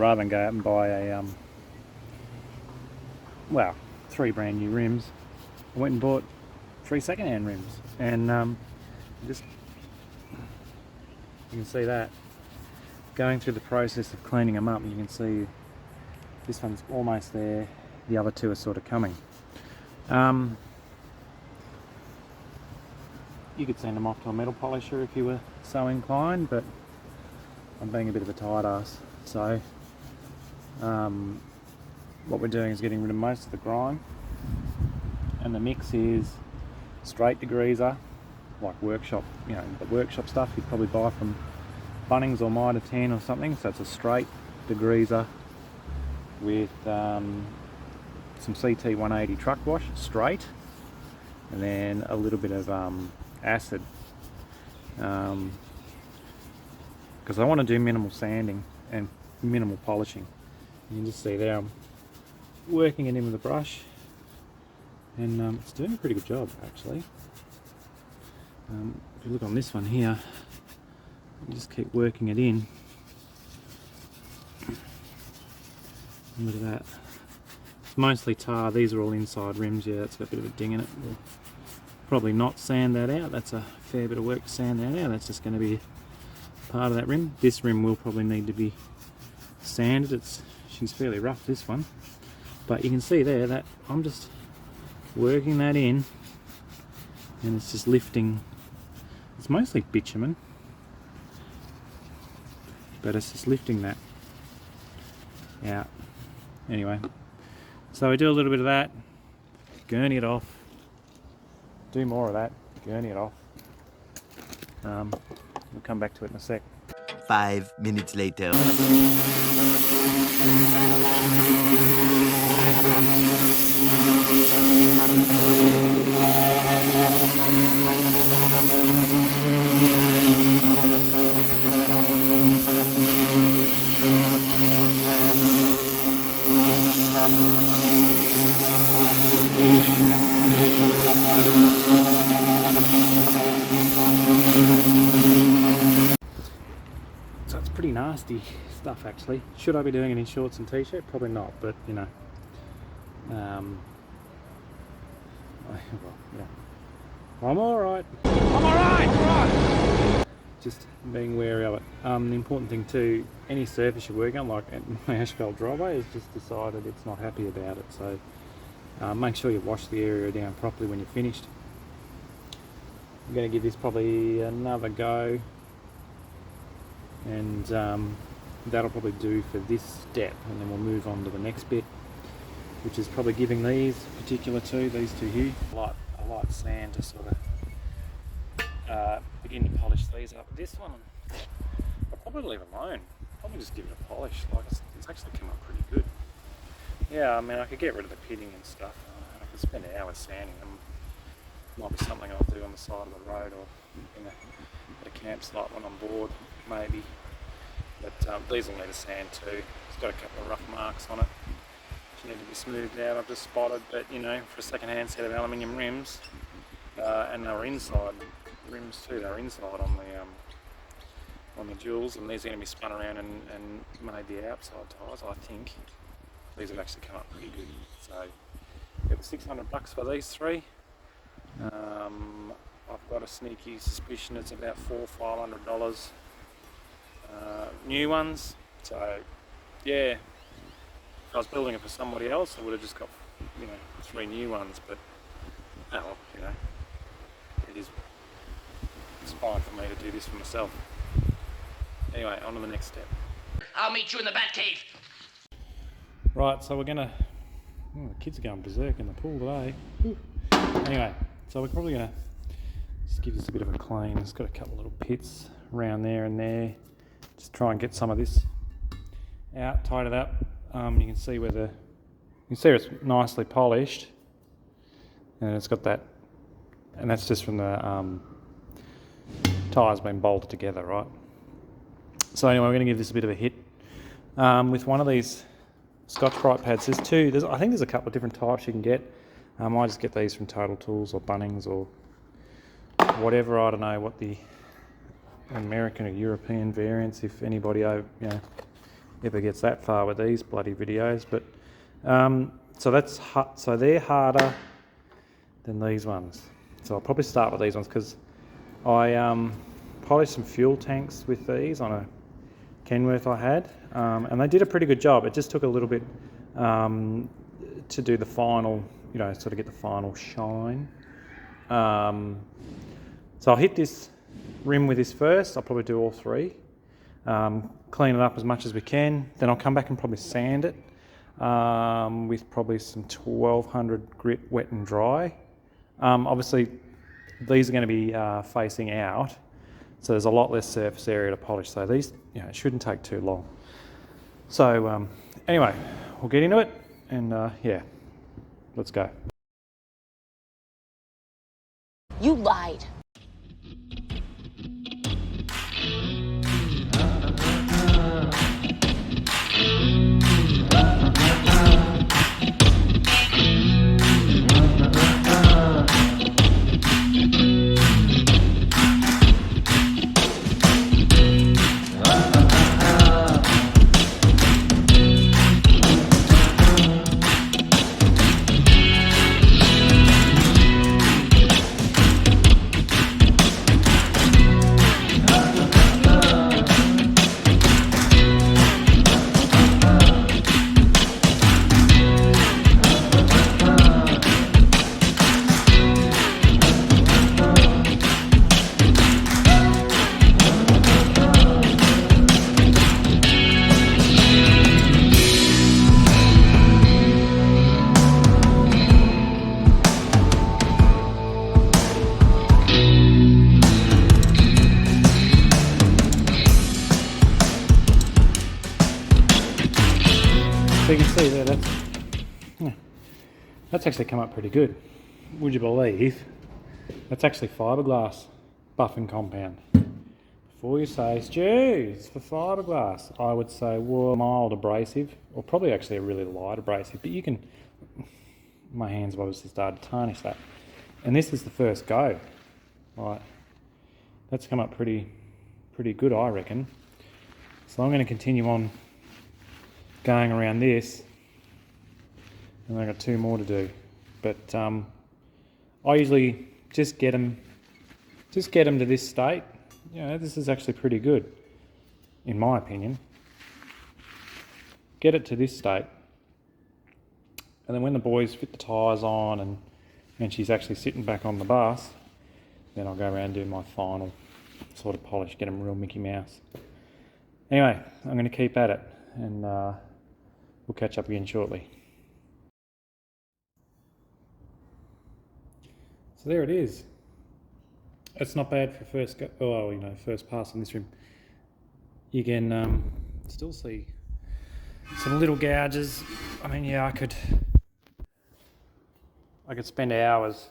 rather than go out and buy a well, 3 brand new rims, I went and bought 3 second-hand rims, and just, you can see that going through the process of cleaning them up, and you can see this one's almost there, the other 2 are sort of coming. You could send them off to a metal polisher if you were so inclined, but I'm being a bit of a tight ass, so what we're doing is getting rid of most of the grime, and the mix is straight degreaser, like workshop, you know, the workshop stuff you'd probably buy from Bunnings or Mitre 10 or something. So it's a straight degreaser with some CT 180 truck wash, straight, and then a little bit of acid, because I want to do minimal sanding and minimal polishing. You can just see there I'm working it in with a brush, and it's doing a pretty good job actually. If you look on this one here, you just keep working it in. And look at that. It's mostly tar. These are all inside rims. Yeah, it's got a bit of a ding in it. We'll probably not sand that out. That's a fair bit of work to sand that out. That's just going to be part of that rim. This rim will probably need to be sanded. She's fairly rough, this one. But you can see there that I'm just working that in, and it's just lifting. It's mostly bitumen, but it's just lifting that out. Anyway, so we do a little bit of that, gurney it off, do more of that, gurney it off. We'll come back to it in a sec. 5 minutes later. So it's pretty nasty stuff actually. Should I be doing it in shorts and t-shirt? Probably not, but you know, well, yeah. I'm alright. I'm alright! Just being wary of it. The important thing too, any surface you're working on, like my asphalt driveway, has just decided it's not happy about it, so make sure you wash the area down properly when you're finished. I'm going to give this probably another go, and that'll probably do for this step, and then we'll move on to the next bit, which is probably giving these particular these two here, a light sand to sort of begin to polish these up. This one I'll probably leave alone, probably just give it a polish. Like it's actually come up pretty good. Yeah, I mean, I could get rid of the pitting and stuff. I could spend hours sanding them. Might be something I'll do on the side of the road, or at a campsite when I'm bored, maybe. But these will need a sand too. It's got a couple of rough marks on it which need to be smoothed out. I've just spotted, but you know, for a second-hand set of aluminium rims, and they were inside rims too. They were inside on the jewels, and these are going to be spun around and made the outside tyres. I think these have actually come up pretty good. So it was $600 for these 3. I've got a sneaky suspicion it's about $400-500 new ones. So yeah, if I was building it for somebody else, I would have just got, you know, 3 new ones. But oh well, you know, it's fine for me to do this for myself. Anyway, on to the next step. I'll meet you in the Batcave. Right, so we're gonna. Oh, the kids are going berserk in the pool today. Whew. Anyway, so we're probably gonna just give this a bit of a clean. It's got a couple of little pits around there and there. Just try and get some of this out, tied it up. You can see where it's nicely polished, and it's got that, and that's just from the tyres being bolted together, right? So anyway, we're going to give this a bit of a hit with one of these Scotch-Brite pads. I think there's a couple of different types you can get. I might just get these from Total Tools or Bunnings or whatever. I don't know what the American or European variants, if anybody if it gets that far with these bloody videos. But so they're harder than these ones. So I'll probably start with these ones because I polished some fuel tanks with these on a Kenworth I had, and they did a pretty good job. It just took a little bit to do the final, sort of get the final shine. So I'll hit this rim with this first. I'll probably do all three. Clean it up as much as we can. Then I'll come back and probably sand it with probably some 1200 grit wet and dry. Obviously, these are going to be facing out, so there's a lot less surface area to polish. So these, it shouldn't take too long. So anyway, we'll get into it, and yeah, let's go. You lied. So you can see there, that's actually come up pretty good. Would you believe? That's actually fiberglass buffing compound. Before you say, Stu, it's for fiberglass, I would say, well, mild abrasive, or probably actually a really light abrasive, but you can, my hands have obviously started to tarnish that. And this is the first go. Right, that's come up pretty good, I reckon. So I'm going to continue on going around this, and I've got two more to do. But I usually just get them to this state. This is actually pretty good, in my opinion. Get it to this state, and then when the boys fit the tyres on and she's actually sitting back on the bus, then I'll go around and do my final sort of polish, get them real Mickey Mouse. Anyway, I'm going to keep at it, and we'll catch up again shortly. So there it is. It's not bad for first pass on this rim. You can still see some little gouges. I mean, yeah, I could spend hours,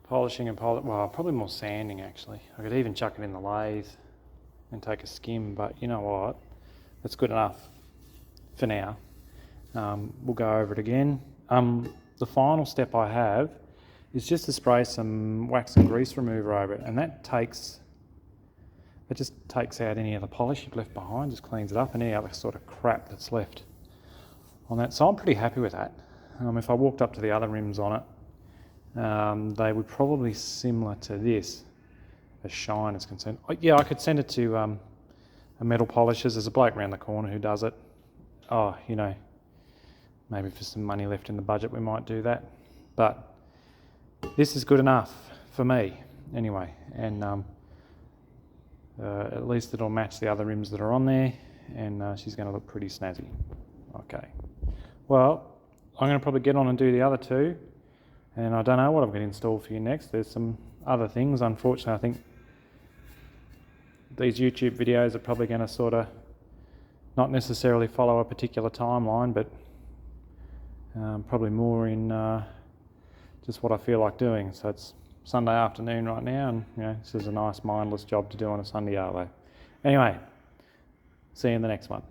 polishing and well, probably more sanding actually. I could even chuck it in the lathe and take a skim, but you know what? That's good enough for now. We'll go over it again. The final step I have is just to spray some wax and grease remover over it, and that just takes out any of the polish you've left behind, just cleans it up, and any other sort of crap that's left on that. So I'm pretty happy with that. If I walked up to the other rims on it, they would probably similar to this as shine is concerned. Yeah, I could send it to a metal polishers. There's a bloke around the corner who does it. Maybe for some money left in the budget we might do that, but this is good enough for me anyway, and at least it'll match the other rims that are on there, and she's going to look pretty snazzy. Okay, well, I'm going to probably get on and do the other two, and I don't know what I've got installed for you next. There's some other things. Unfortunately, I think these YouTube videos are probably going to sort of not necessarily follow a particular timeline, but probably more in just what I feel like doing. So it's Sunday afternoon right now, and this is a nice mindless job to do on a Sunday, though. Anyway, see you in the next one.